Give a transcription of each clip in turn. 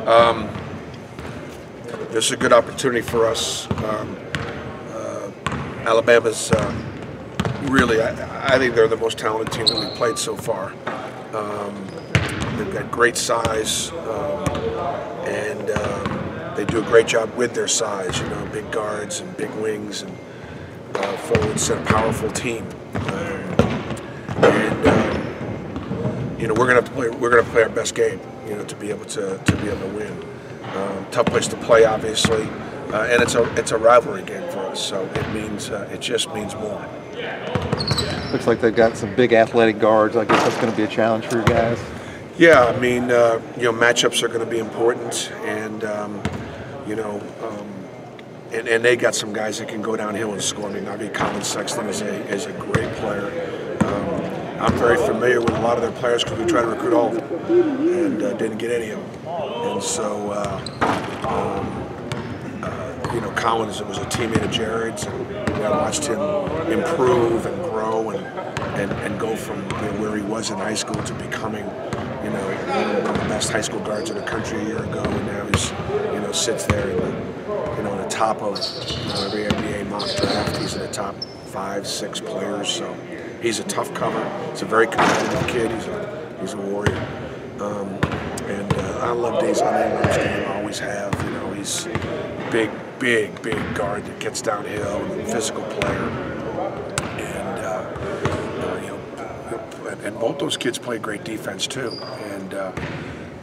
Um, this is a good opportunity for us. Alabama's really, I think they're the most talented team that we've played so far. They've got great size, and they do a great job with their size. You know, big guards and big wings, and forwards. A powerful team. You know, we're gonna have to play. We're gonna play our best game. You know, to be able to win. Tough place to play, obviously, and it's a rivalry game for us. So it just means more. Looks like they've got some big athletic guards. I guess that's going to be a challenge for you guys. Yeah, I mean, you know, matchups are going to be important, and you know, and they got some guys that can go downhill and score. I mean, Colin Sexton is a great player. I'm very familiar with a lot of their players because we tried to recruit all of them and didn't get any of them. And so, you know, Collins was a teammate of Jared's, and I watched him improve and grow and go from, you know, where he was in high school to becoming, you know, one of the best high school guards in the country a year ago, and now he's, you know, sits there in the, you know, on the top of, you know, every NBA mock draft. He's in the top 5, 6 players. So he's a tough cover. He's a very competitive kid. He's a warrior. And I love Days on Ingram's game. I always have. You know, he's big guard that gets downhill, and a physical player. And you know, and both those kids play great defense too. And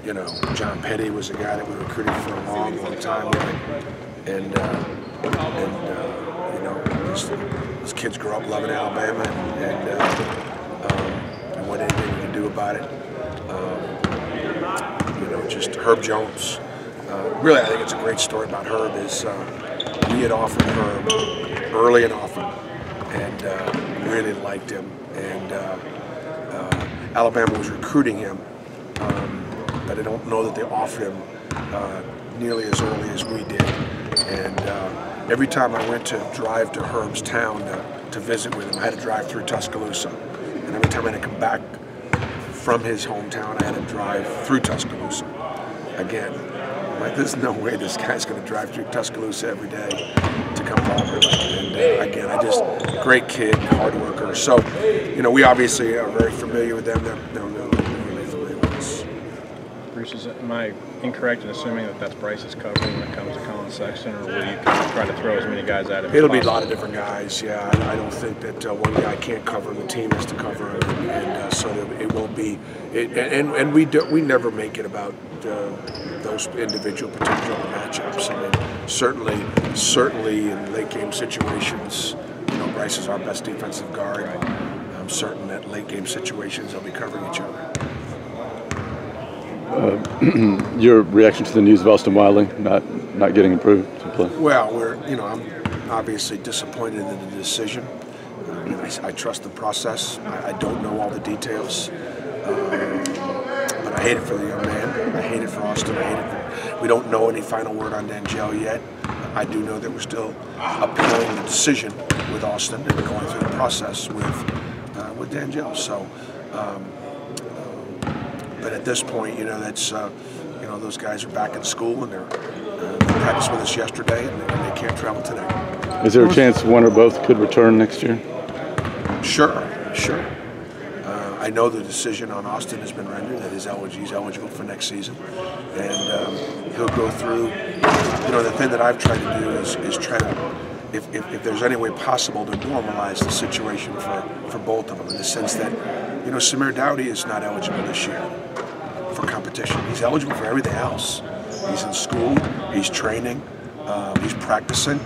you know, John Petty was a guy that we recruited for a long time. And you know, those kids grow up loving Alabama, and what anything we can do about it. You know, just Herb Jones. Really, I think it's a great story about Herb. Is we had offered Herb early and often, and really liked him. And Alabama was recruiting him, but I don't know that they offered him nearly as early as we did. And every time I went to drive to Herb's town to visit with him, I had to drive through Tuscaloosa. And every time I had to come back from his hometown, I had to drive through Tuscaloosa again. I'm like, there's no way this guy's going to drive through Tuscaloosa every day to come to Auburn. And again, great kid, hard worker. So, you know, we obviously are very familiar with them. They're really familiar with us. Bruce, am I incorrect in assuming that that's Bryce's cover when it comes to Colin Sexton, or will you kind of try to throw as many guys at him? It'll be a lot of different guys, yeah. I don't think that one guy can't cover him. The team has to cover him, and so it won't be. And we never make it about those individual particular matchups. I mean, certainly in late game situations, you know, Bryce is our best defensive guard. I'm certain that late game situations they'll be covering each other. Your reaction to the news of Austin Wiley not getting approved to play? Well, I'm obviously disappointed in the decision. I trust the process. I don't know all the details, but I hate it for the young man. I hate it for Austin. We don't know any final word on D'Angelo yet. I do know that we're still appealing the decision with Austin and going through the process with D'Angelo. So. But at this point, you know, that's you know, those guys are back in school, and they practiced with us yesterday, and they can't travel today. Is there a chance one or both could return next year? Sure. I know the decision on Austin has been rendered that he's eligible for next season, and he'll go through. You know, the thing that I've tried to do is try to, if there's any way possible, to normalize the situation for both of them, in the sense that, you know, Samir Dowdy is not eligible this year for competition. He's eligible for everything else. He's in school, he's training, he's practicing,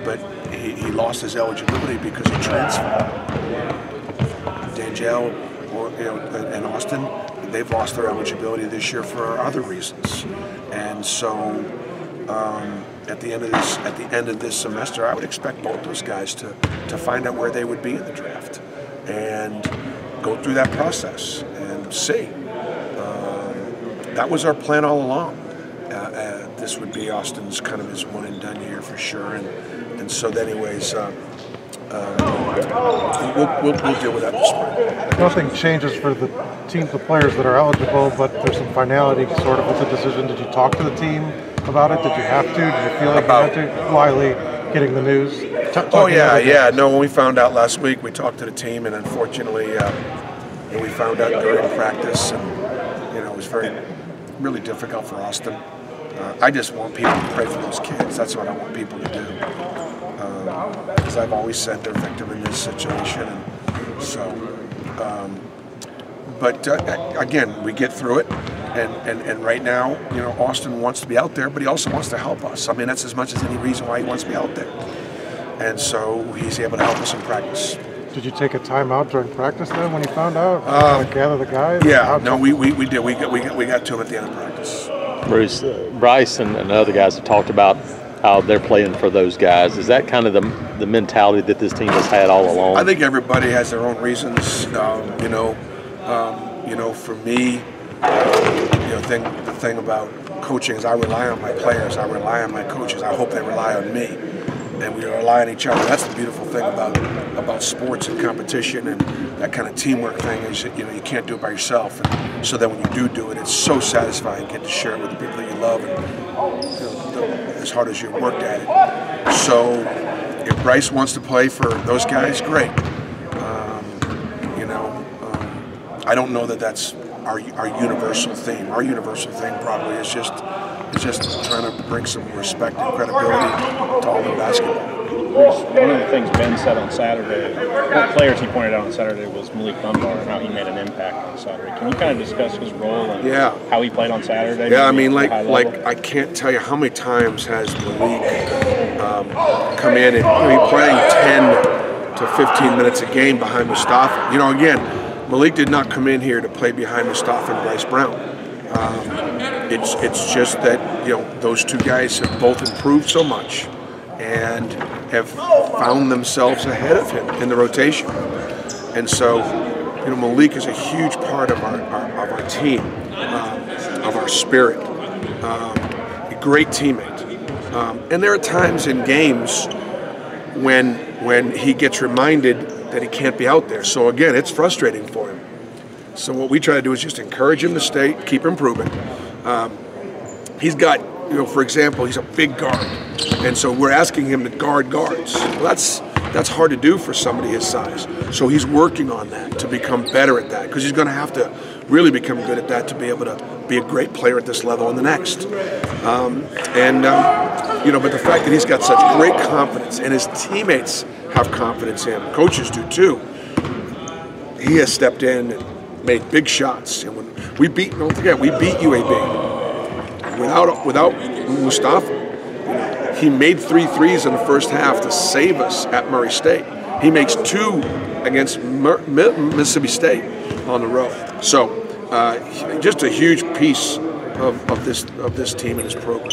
but he lost his eligibility because he transferred. D'Angelo and Austin, they've lost their eligibility this year for other reasons. And so at the end of this semester, I would expect both those guys to find out where they would be in the draft and go through that process and see. That was our plan all along. This would be Austin's kind of his one and done year for sure. And so anyways, we'll deal with that this spring. Nothing changes for the teams of players that are eligible, but there's some finality sort of with the decision. Did you talk to the team about it? Did you have to? Did you feel like you had to? Wiley getting the news? Oh yeah. No, when we found out last week, we talked to the team, and unfortunately, we found out during practice, and it was really difficult for Austin. I just want people to pray for those kids. That's what I want people to do. Because I've always said they're victim in this situation, and so. But again, we get through it, and right now, Austin wants to be out there, but he also wants to help us. I mean, that's as much as any reason why he wants to be out there, and so he's able to help us in practice. Did you take a timeout during practice then when you found out? Kind of gather the guys? Yeah, no, we did. We got to him at the end of practice. Bruce, Bryce and other guys have talked about how they're playing for those guys. Is that kind of the mentality that this team has had all along? I think everybody has their own reasons. For me, the thing about coaching is I rely on my players. I rely on my coaches. I hope they rely on me, and we rely on each other. That's the beautiful thing about sports and competition and that kind of teamwork thing is that, you can't do it by yourself. And so then when you do it, it's so satisfying. You get to share it with the people that you love, and as hard as you worked at it. So if Bryce wants to play for those guys, great. I don't know that that's our universal theme. Our universal theme probably is just trying to bring some respect and credibility to all the basketball. One of the things Ben said on Saturday, one players he pointed out on Saturday was Malik Dunbar and how he made an impact on Saturday. Can you kind of discuss his role and how he played on Saturday? Yeah, I mean, like I can't tell you how many times has Malik come in and be playing 10 to 15 minutes a game behind Mustafa. Again, Malik did not come in here to play behind Mustafa and Bryce Brown. It's just that those two guys have both improved so much and have found themselves ahead of him in the rotation. And so, Malik is a huge part of our team, of our spirit. A great teammate. And there are times in games when he gets reminded that he can't be out there. So again, it's frustrating for him. So what we try to do is just encourage him to stay, keep improving. He's got, for example, he's a big guard, and so we're asking him to guard guards. Well, that's hard to do for somebody his size. So he's working on that to become better at that, because he's going to have to really become good at that to be able to be a great player at this level and the next. But the fact that he's got such great confidence and his teammates have confidence in him, coaches do too. He has stepped in and made big shots. And when we beat, don't forget, we beat UAB without Mustafa. He made 3 threes in the first half to save us at Murray State. He makes 2 against Mississippi State on the road. So just a huge piece of this team and this program.